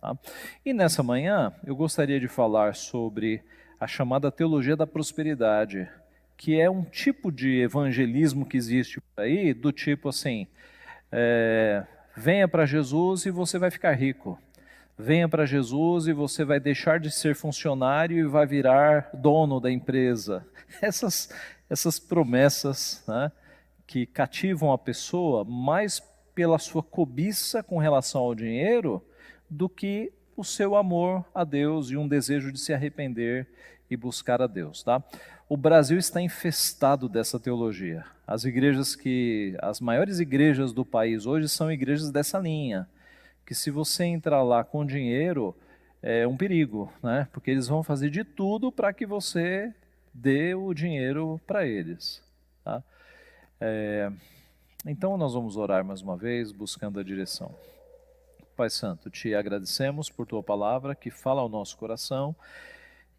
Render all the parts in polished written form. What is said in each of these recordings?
Tá? E nessa manhã eu gostaria de falar sobre a chamada teologia da prosperidade, que é um tipo de evangelismo que existe por aí, do tipo assim, venha para Jesus e você vai ficar rico. Venha para Jesus e você vai deixar de ser funcionário e vai virar dono da empresa. Essas promessas, né, que cativam a pessoa mais pela sua cobiça com relação ao dinheiro do que o seu amor a Deus e um desejo de se arrepender e buscar a Deus, tá? O Brasil está infestado dessa teologia. As maiores igrejas do país hoje são igrejas dessa linha, que se você entrar lá com dinheiro, é um perigo, né? Porque eles vão fazer de tudo para que você dê o dinheiro para eles, tá? Então nós vamos orar mais uma vez, buscando a direção. Pai Santo, te agradecemos por tua palavra que fala ao nosso coração.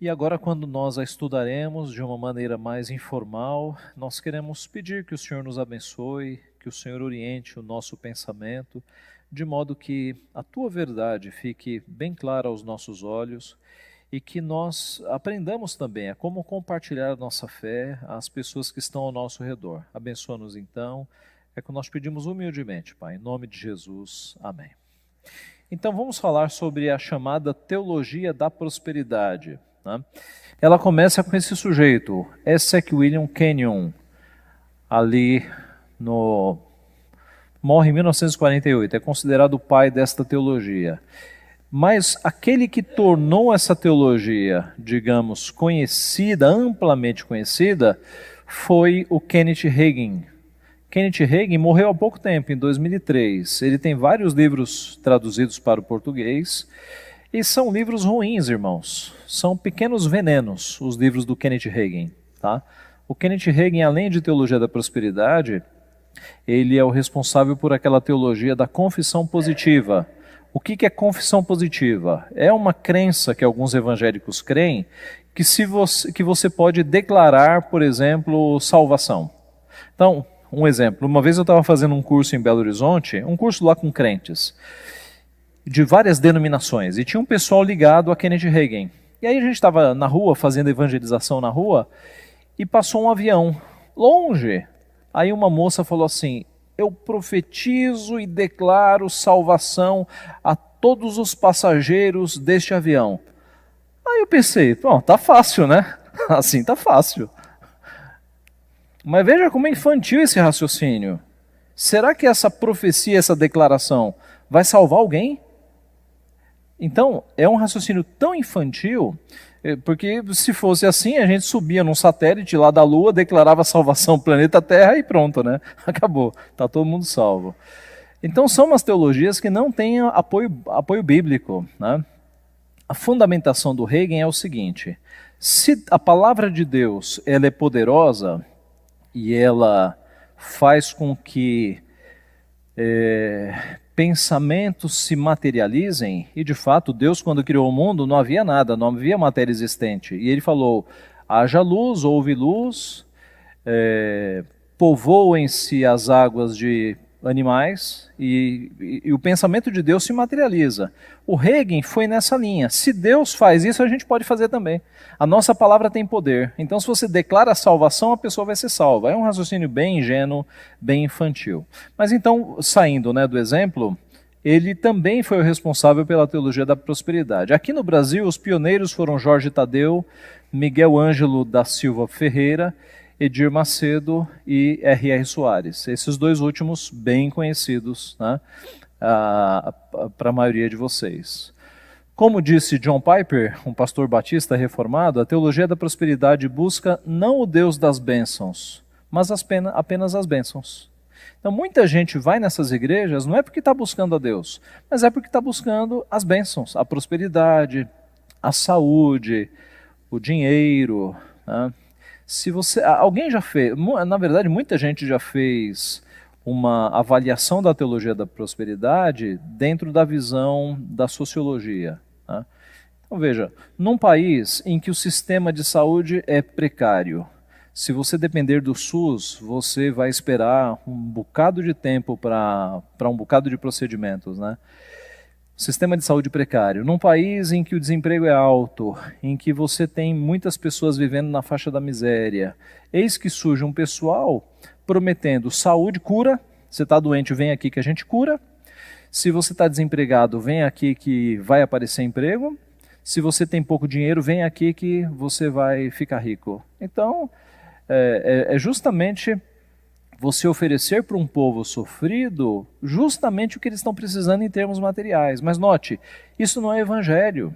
E agora, quando nós a estudaremos de uma maneira mais informal, nós queremos pedir que o Senhor nos abençoe, que o Senhor oriente o nosso pensamento, de modo que a tua verdade fique bem clara aos nossos olhos e que nós aprendamos também a como compartilhar a nossa fé às pessoas que estão ao nosso redor. Abençoa-nos então, é que nós pedimos humildemente, Pai, em nome de Jesus. Amém. Então vamos falar sobre a chamada teologia da prosperidade, né? Ela começa com esse sujeito, Esek William Kenyon, ali morre em 1948, é considerado o pai desta teologia. Mas aquele que tornou essa teologia, digamos, conhecida, amplamente conhecida, foi o Kenneth Hagin. Kenneth Hagin morreu há pouco tempo, em 2003. Ele tem vários livros traduzidos para o português, e são livros ruins, irmãos. São pequenos venenos, os livros do Kenneth Hagin. Tá? O Kenneth Hagin, além de teologia da prosperidade, ele é o responsável por aquela teologia da confissão positiva. O que é confissão positiva? É uma crença que alguns evangélicos creem que você pode declarar, por exemplo, salvação. Então, um exemplo, uma vez eu estava fazendo um curso em Belo Horizonte, um curso lá com crentes, de várias denominações, e tinha um pessoal ligado a Kenneth Hagin. E aí a gente estava na rua, fazendo evangelização na rua, e passou um avião, longe. Aí uma moça falou assim, eu profetizo e declaro salvação a todos os passageiros deste avião. Aí eu pensei, bom, tá fácil, né? Assim tá fácil. Mas veja como é infantil esse raciocínio. Será que essa profecia, essa declaração, vai salvar alguém? Então, é um raciocínio tão infantil, porque se fosse assim, a gente subia num satélite lá da Lua, declarava a salvação do planeta Terra e pronto, né? Acabou, está todo mundo salvo. Então, são umas teologias que não têm apoio bíblico, né? A fundamentação do Hagin é o seguinte, se a palavra de Deus ela é poderosa, e ela faz com que pensamentos se materializem, e de fato Deus quando criou o mundo não havia nada, não havia matéria existente, e ele falou, haja luz, houve luz, povoem-se as águas de animais, e o pensamento de Deus se materializa. O Hagin foi nessa linha, se Deus faz isso, a gente pode fazer também. A nossa palavra tem poder, então se você declara a salvação, a pessoa vai ser salva. É um raciocínio bem ingênuo, bem infantil. Mas então, saindo, né, do exemplo, ele também foi o responsável pela teologia da prosperidade. Aqui no Brasil, os pioneiros foram Jorge Tadeu, Miguel Ângelo da Silva Ferreira, Edir Macedo e R.R. Soares. Esses dois últimos bem conhecidos, né, para a maioria de vocês. Como disse John Piper, um pastor batista reformado, a teologia da prosperidade busca não o Deus das bênçãos, mas apenas as bênçãos. Então muita gente vai nessas igrejas não é porque está buscando a Deus, mas é porque está buscando as bênçãos, a prosperidade, a saúde, o dinheiro, né? Se você, alguém já fez, na verdade muita gente já fez uma avaliação da teologia da prosperidade dentro da visão da sociologia, né? Então veja, num país em que o sistema de saúde é precário, se você depender do SUS, você vai esperar um bocado de tempo para um bocado de procedimentos, né? Sistema de saúde precário. Num país em que o desemprego é alto, em que você tem muitas pessoas vivendo na faixa da miséria, eis que surge um pessoal prometendo saúde, cura. Você está doente, vem aqui que a gente cura. Se você está desempregado, vem aqui que vai aparecer emprego. Se você tem pouco dinheiro, vem aqui que você vai ficar rico. Então, é justamente você oferecer para um povo sofrido justamente o que eles estão precisando em termos materiais. Mas note, isso não é evangelho.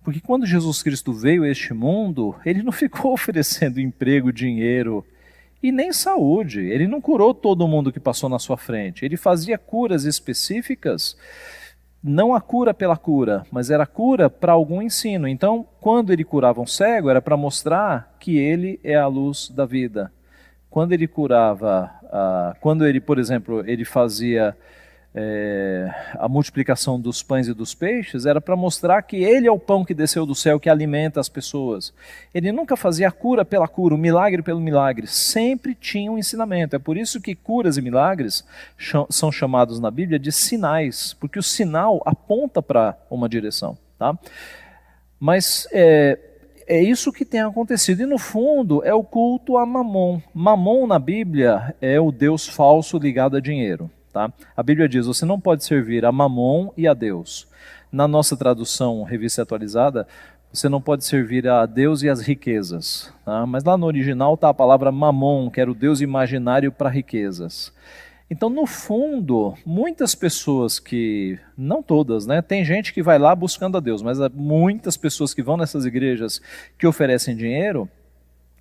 Porque quando Jesus Cristo veio a este mundo, ele não ficou oferecendo emprego, dinheiro e nem saúde. Ele não curou todo mundo que passou na sua frente. Ele fazia curas específicas, não a cura pela cura, mas era cura para algum ensino. Então, quando ele curava um cego, era para mostrar que ele é a luz da vida. Quando ele curava, quando ele, por exemplo, ele fazia a multiplicação dos pães e dos peixes, era para mostrar que ele é o pão que desceu do céu, que alimenta as pessoas. Ele nunca fazia a cura pela cura, o milagre pelo milagre, sempre tinha um ensinamento. É por isso que curas e milagres são chamados na Bíblia de sinais, porque o sinal aponta para uma direção. Tá? Mas é isso que tem acontecido. E no fundo é o culto a Mamon. Mamon na Bíblia é o Deus falso ligado a dinheiro. Tá? A Bíblia diz, você não pode servir a Mamon e a Deus. Na nossa tradução, revista atualizada, você não pode servir a Deus e as riquezas. Tá? Mas lá no original está a palavra Mamon, que era o Deus imaginário para riquezas. Então, no fundo, muitas pessoas que, não todas, né? Tem gente que vai lá buscando a Deus, mas muitas pessoas que vão nessas igrejas que oferecem dinheiro,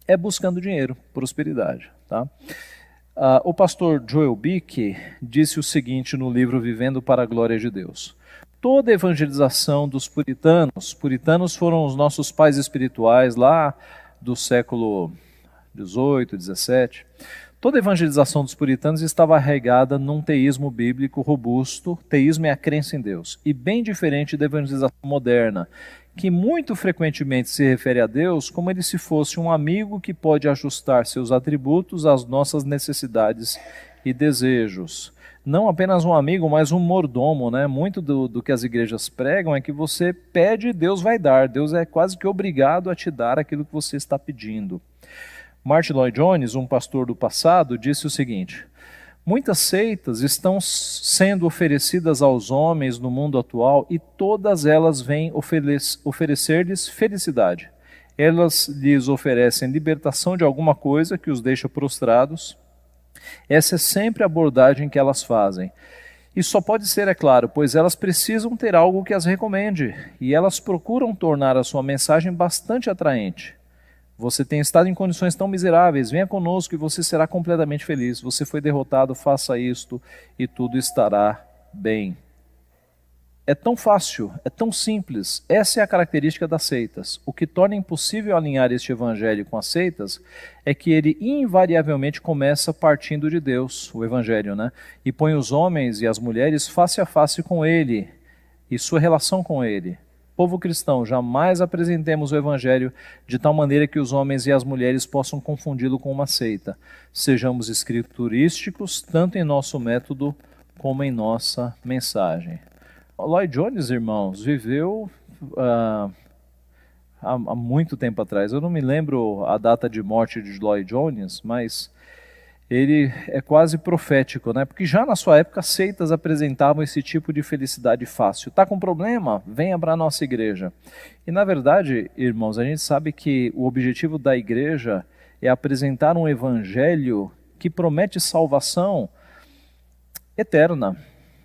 é buscando dinheiro, prosperidade. Tá? O pastor Joel Bick disse o seguinte no livro Vivendo para a Glória de Deus. Toda a evangelização dos puritanos foram os nossos pais espirituais lá do século XVIII, XVII, toda a evangelização dos puritanos estava arraigada num teísmo bíblico robusto. Teísmo é a crença em Deus, e bem diferente da evangelização moderna, que muito frequentemente se refere a Deus como ele se fosse um amigo que pode ajustar seus atributos às nossas necessidades e desejos. Não apenas um amigo, mas um mordomo, né? Muito do que as igrejas pregam é que você pede e Deus vai dar. Deus é quase que obrigado a te dar aquilo que você está pedindo. Martin Lloyd-Jones, um pastor do passado, disse o seguinte: muitas seitas estão sendo oferecidas aos homens no mundo atual e todas elas vêm oferecer-lhes felicidade. Elas lhes oferecem libertação de alguma coisa que os deixa prostrados. Essa é sempre a abordagem que elas fazem. E só pode ser, é claro, pois elas precisam ter algo que as recomende, e elas procuram tornar a sua mensagem bastante atraente. Você tem estado em condições tão miseráveis, venha conosco e você será completamente feliz. Você foi derrotado, faça isto e tudo estará bem. É tão fácil, é tão simples. Essa é a característica das seitas. O que torna impossível alinhar este evangelho com as seitas é que ele invariavelmente começa partindo de Deus, o evangelho, né? E põe os homens e as mulheres face a face com ele e sua relação com ele. Povo cristão, jamais apresentemos o evangelho de tal maneira que os homens e as mulheres possam confundi-lo com uma seita. Sejamos escriturísticos, tanto em nosso método como em nossa mensagem. Lloyd-Jones, irmãos, viveu há muito tempo atrás. Eu não me lembro a data de morte de Lloyd-Jones, mas ele é quase profético, né? Porque já na sua época seitas apresentavam esse tipo de felicidade fácil. Está com problema? Venha para a nossa igreja. E na verdade, irmãos, a gente sabe que o objetivo da igreja é apresentar um evangelho que promete salvação eterna.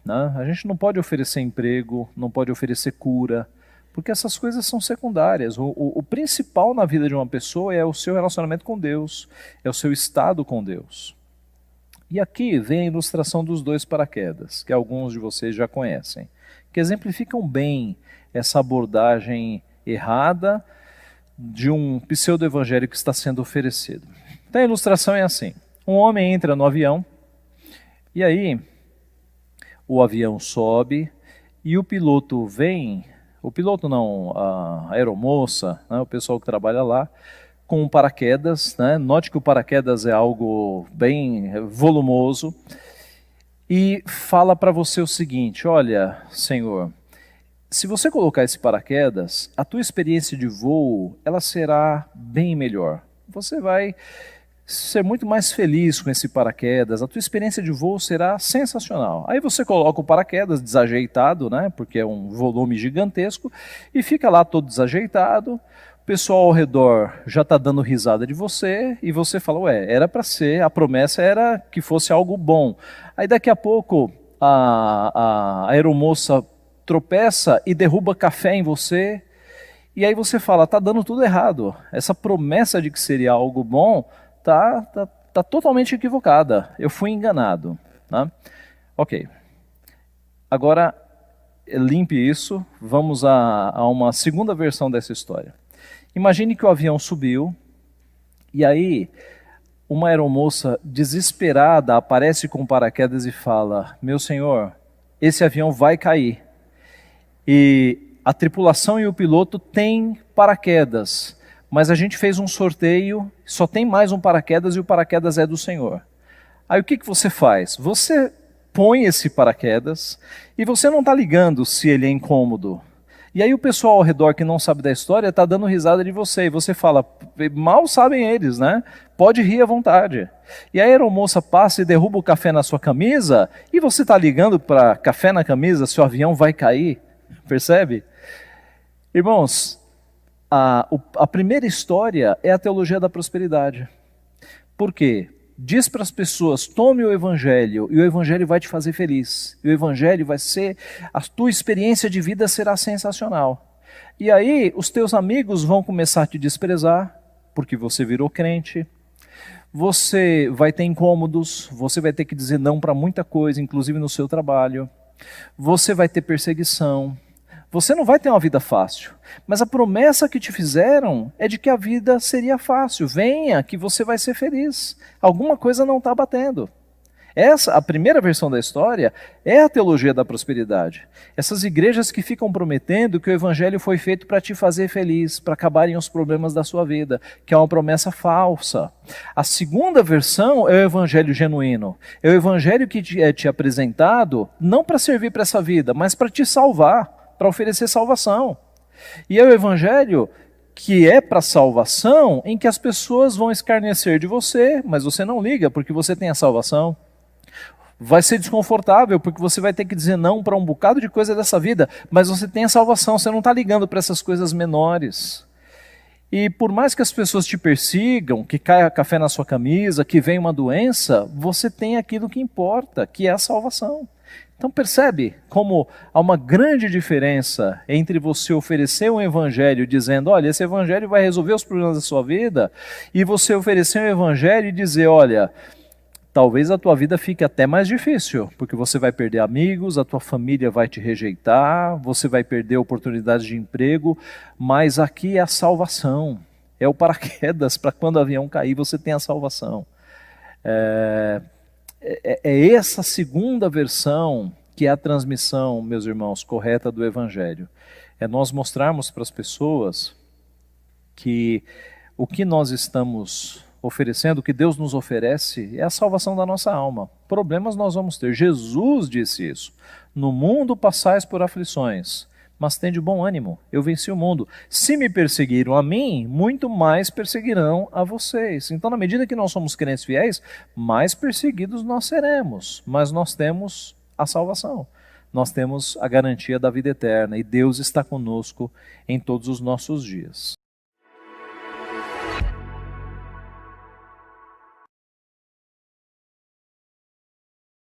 Né? A gente não pode oferecer emprego, não pode oferecer cura, porque essas coisas são secundárias. O principal na vida de uma pessoa é o seu relacionamento com Deus, é o seu estado com Deus. E aqui vem a ilustração dos dois paraquedas, que alguns de vocês já conhecem, que exemplificam bem essa abordagem errada de um pseudo-evangelho que está sendo oferecido. Então a ilustração é assim: um homem entra no avião, e aí o avião sobe, e o piloto vem... O piloto não, a aeromoça, né, o pessoal que trabalha lá, com um paraquedas, né, note que o paraquedas é algo bem volumoso, e fala para você o seguinte: olha, senhor, se você colocar esse paraquedas, a tua experiência de voo, ela será bem melhor. Você vai ser muito mais feliz com esse paraquedas, a tua experiência de voo será sensacional. Aí você coloca o paraquedas desajeitado, né, porque é um volume gigantesco, e fica lá todo desajeitado, o pessoal ao redor já está dando risada de você, e você fala, ué, era para ser, a promessa era que fosse algo bom. Aí daqui a pouco a aeromoça tropeça e derruba café em você, e aí você fala, tá dando tudo errado, essa promessa de que seria algo bom tá totalmente equivocada, eu fui enganado. Né? Ok, agora limpe isso, vamos a uma segunda versão dessa história. Imagine que o avião subiu, e aí uma aeromoça desesperada aparece com paraquedas e fala, meu senhor, esse avião vai cair. E a tripulação e o piloto têm paraquedas, mas a gente fez um sorteio, só tem mais um paraquedas e o paraquedas é do senhor. Aí o que você faz? Você põe esse paraquedas e você não está ligando se ele é incômodo. E aí o pessoal ao redor que não sabe da história está dando risada de você. E você fala, mal sabem eles, né? Pode rir à vontade. E a aeromoça passa e derruba o café na sua camisa e você está ligando para café na camisa se o avião vai cair. Percebe? Irmãos, a primeira história é a teologia da prosperidade. Por quê? Diz para as pessoas, tome o Evangelho, e o Evangelho vai te fazer feliz. E o Evangelho vai ser, a tua experiência de vida será sensacional. E aí, os teus amigos vão começar a te desprezar, porque você virou crente. Você vai ter incômodos, você vai ter que dizer não para muita coisa, inclusive no seu trabalho. Você vai ter perseguição. Você não vai ter uma vida fácil, mas a promessa que te fizeram é de que a vida seria fácil. Venha, que você vai ser feliz. Alguma coisa não está batendo. Essa, a primeira versão da história, é a teologia da prosperidade. Essas igrejas que ficam prometendo que o evangelho foi feito para te fazer feliz, para acabarem os problemas da sua vida, que é uma promessa falsa. A segunda versão é o evangelho genuíno. É o evangelho que é te apresentado não para servir para essa vida, mas para te salvar, para oferecer salvação. E é o evangelho que é para salvação, em que as pessoas vão escarnecer de você, mas você não liga, porque você tem a salvação. Vai ser desconfortável, porque você vai ter que dizer não para um bocado de coisa dessa vida, mas você tem a salvação, você não está ligando para essas coisas menores. E por mais que as pessoas te persigam, que caia café na sua camisa, que venha uma doença, você tem aquilo que importa, que é a salvação. Então percebe como há uma grande diferença entre você oferecer um evangelho dizendo, olha, esse evangelho vai resolver os problemas da sua vida, e você oferecer um evangelho e dizer, olha, talvez a tua vida fique até mais difícil, porque você vai perder amigos, a tua família vai te rejeitar, você vai perder oportunidades de emprego, mas aqui é a salvação, é o paraquedas para quando o avião cair você tem a salvação. É essa segunda versão que é a transmissão, meus irmãos, correta do Evangelho. É nós mostrarmos para as pessoas que o que nós estamos oferecendo, o que Deus nos oferece, é a salvação da nossa alma. Problemas nós vamos ter. Jesus disse isso. No mundo passais por aflições, mas tende bom ânimo, eu venci o mundo. Se me perseguiram a mim, muito mais perseguirão a vocês. Então, na medida que nós somos crentes fiéis, mais perseguidos nós seremos, mas nós temos a salvação. Nós temos a garantia da vida eterna e Deus está conosco em todos os nossos dias.